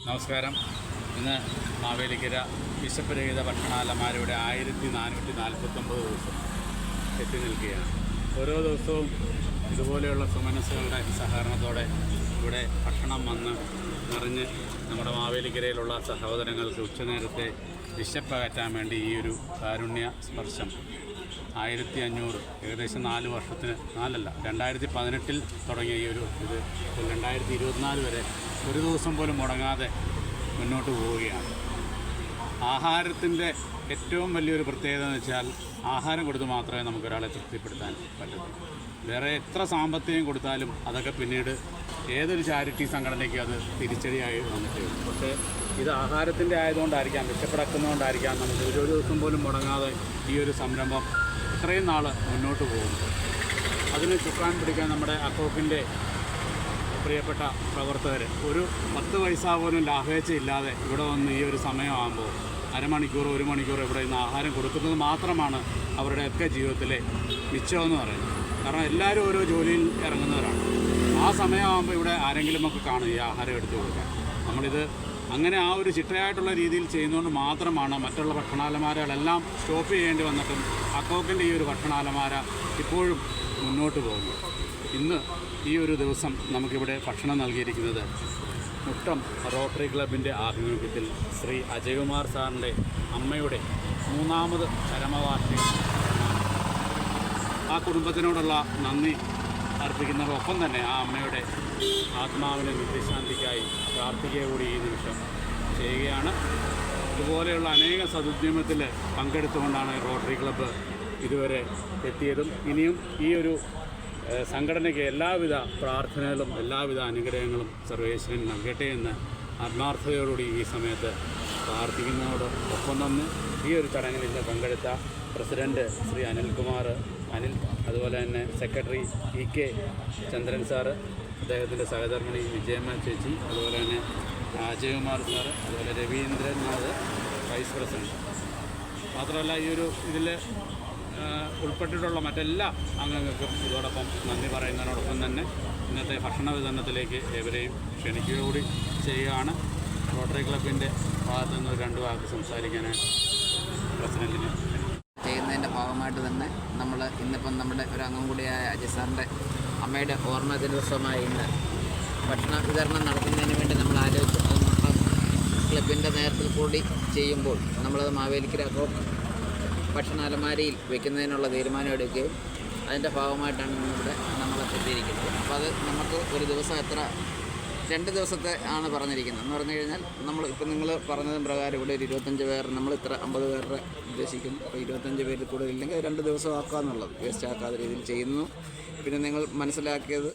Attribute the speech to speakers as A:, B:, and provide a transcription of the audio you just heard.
A: നമസ്കാരം. ഇന്ന് മാവേലിക്കര ബിഷപ്പ് രഹിത ഭക്ഷണാലമാരുടെ 1449 ദിവസം എത്തി നിൽക്കുകയാണ്. ഓരോ ദിവസവും ഇതുപോലെയുള്ള സുമനസ്സുകളുടെ സഹകരണത്തോടെ ഇവിടെ ഭക്ഷണം വന്ന് നിറഞ്ഞ് നമ്മുടെ മാവേലിക്കരയിലുള്ള സഹോദരങ്ങൾക്ക് ഉച്ചനേരത്തെ വിശപ്പകറ്റാൻ വേണ്ടി ഈ ഒരു കാരുണ്യ സ്പർശം 1500 ഏകദേശം 4 വർഷത്തിന് 2018 തുടങ്ങിയ ഈ ഒരു ഇത് 2024 വരെ ഒരു ദിവസം പോലും മുടങ്ങാതെ മുന്നോട്ട് പോവുകയാണ്. ആഹാരത്തിൻ്റെ ഏറ്റവും വലിയൊരു പ്രത്യേകത എന്ന് വെച്ചാൽ ആഹാരം കൊടുത്ത് മാത്രമേ നമുക്കൊരാളെ തൃപ്തിപ്പെടുത്താൻ പറ്റത്തുള്ളൂ. വേറെ എത്ര സാമ്പത്തികം കൊടുത്താലും അതൊക്കെ പിന്നീട് ഏതൊരു ചാരിറ്റി സംഘടനയ്ക്കും അത് തിരിച്ചടിയായി വന്നിട്ടേ ഉള്ളൂ. പക്ഷേ ഇത് ആഹാരത്തിൻ്റെ ആയതുകൊണ്ടായിരിക്കാം, വിശപ്പടക്കുന്നതുകൊണ്ടായിരിക്കാം നമുക്ക് ഒരു ദിവസം പോലും മുടങ്ങാതെ ഈ ഒരു സംരംഭം ഇത്രയും നാൾ മുന്നോട്ട് പോകുന്നു. അതിന് ചുക്കാൻ പിടിക്കാൻ നമ്മുടെ അക്കോക്കിൻ്റെ പ്രിയപ്പെട്ട പ്രവർത്തകർ ഒരു 10 പൈസ പോലും ലാഭേച്ഛയില്ലാതെ ഇവിടെ വന്ന് ഈ ഒരു സമയമാകുമ്പോൾ അരമണിക്കൂർ 1 മണിക്കൂർ ഇവിടെ നിന്ന് ആഹാരം കൊടുക്കുന്നത് മാത്രമാണ് അവരുടെയൊക്കെ ജീവിതത്തിലെ മിച്ചമെന്ന് പറയുന്നത്. കാരണം എല്ലാവരും ഓരോ ജോലിയിൽ ഇറങ്ങുന്നവരാണ്. ആ സമയമാകുമ്പോൾ ഇവിടെ ആരെങ്കിലുമൊക്കെ കാണും ഈ ആഹാരം എടുത്തു കൊടുക്കാൻ. നമ്മളിത് അങ്ങനെ ആ ഒരു ചിട്ടയായിട്ടുള്ള രീതിയിൽ ചെയ്യുന്നതുകൊണ്ട് മാത്രമാണ് മറ്റുള്ള ഭക്ഷണാലമാരകളെല്ലാം സ്റ്റോപ്പ് ചെയ്യേണ്ടി വന്നിട്ടും അക്കോക്കിൻ്റെ ഈ ഒരു ഭക്ഷണാലമാര ഇപ്പോഴും മുന്നോട്ട് പോകുന്നു. ഇന്ന് ഈ ഒരു ദിവസം നമുക്കിവിടെ ഭക്ഷണം നൽകിയിരിക്കുന്നത് മുട്ടം റോട്ടറി ക്ലബിൻ്റെ ആഭിമുഖ്യത്തിൽ ശ്രീ അജയ്കുമാർ സാറിൻ്റെ അമ്മയുടെ 3ാമത് ചരമവാർഷികം. ആ കുടുംബത്തിനോടുള്ള നന്ദി അർപ്പിക്കുന്നതോടൊപ്പം തന്നെ ആ അമ്മയുടെ ആത്മാവിന് നിത്യശാന്തിക്കായി പ്രാർത്ഥിക്കുക കൂടി ഈ നിമിഷം ചെയ്യുകയാണ്. ഇതുപോലെയുള്ള അനേക സദുദ്യമത്തിൽ പങ്കെടുത്തുകൊണ്ടാണ് റോട്ടറി ക്ലബ്ബ് ഇതുവരെ എത്തിയതും ഇനിയും ഈ ഒരു സംഘടനയ്ക്ക് എല്ലാവിധ പ്രാർത്ഥനകളും എല്ലാവിധ അനുഗ്രഹങ്ങളും സർവേശ്വരൻ നൽകട്ടെ എന്ന് ആത്മാർത്ഥതയോടുകൂടി ഈ സമയത്ത് പ്രാർത്ഥിക്കുന്നതോടൊപ്പം തന്നെ ഈ ഒരു ചടങ്ങിൽ ഇന്ന് പങ്കെടുത്ത പ്രസിഡൻറ്റ് ശ്രീ അനിൽകുമാർ, അതുപോലെ തന്നെ സെക്രട്ടറി EK ചന്ദ്രൻ സാറ്, അദ്ദേഹത്തിൻ്റെ സഹധർമ്മിണി വിജയമ്മ ചേച്ചി, അതുപോലെ തന്നെ അജയ്കുമാർ സാറ്, അതുപോലെ രവീന്ദ്രനാഥ് വൈസ് പ്രസിഡൻറ്റ്, മാത്രമല്ല ഈ ഒരു ഇതിൽ ഉൾപ്പെട്ടിട്ടുള്ള മറ്റെല്ലാ അംഗങ്ങൾക്കും ഇതോടൊപ്പം നന്ദി പറയുന്നതിനോടൊപ്പം തന്നെ ഇന്നത്തെ ഭക്ഷണ വിതരണത്തിലേക്ക് ഏവരെയും ക്ഷണിക്കുക കൂടി ചെയ്യുകയാണ്. റോട്ടറി ക്ലബിൻ്റെ ഭാഗത്തു നിന്ന് 2 വാക്ക് സംസാരിക്കാനാണ് പ്രസിഡൻറ്റിന്
B: ചെയ്യുന്നതിൻ്റെ ഭാഗമായിട്ട് തന്നെ നമ്മൾ ഇന്നിപ്പം നമ്മുടെ ഒരു അംഗം കൂടിയായ അജയ് സാറിൻ്റെ അമ്മയുടെ ഓർമ്മ ദിവസമായി ഇന്ന് ഭക്ഷണ വിതരണം നടത്തുന്നതിന് വേണ്ടി നമ്മൾ ആലോചിച്ചു. ക്ലബിൻ്റെ നേതൃത്വത്തിൽ കൂടി ചെയ്യുമ്പോൾ നമ്മളത് മാവേലിക്കര ഭക്ഷണാലമാരയിൽ വെക്കുന്നതിനുള്ള തീരുമാനം എടുക്കുകയും അതിൻ്റെ ഭാഗമായിട്ടാണ് ഇന്നിവിടെ നമ്മളെത്തിയിരിക്കുന്നത്. അപ്പോൾ അത് നമുക്ക് ഒരു ദിവസം 2 ദിവസത്തെ ആണ് പറഞ്ഞിരിക്കുന്നത്. എന്ന് പറഞ്ഞു കഴിഞ്ഞാൽ നമ്മൾ ഇപ്പം നിങ്ങൾ പറഞ്ഞതും പ്രകാരം ഇവിടെ ഒരു 25 പേർ, നമ്മൾ ഇത്ര 50 പേരുടെ ഉദ്ദേശിക്കുന്നു. അപ്പോൾ 25 പേരിൽ കൂടുതലില്ലെങ്കിൽ 2 ദിവസം ആക്കാമെന്നുള്ളത് വേസ്റ്റ് ആക്കാത്ത രീതിയിൽ ചെയ്യുന്നു. പിന്നെ നിങ്ങൾ മനസ്സിലാക്കിയത്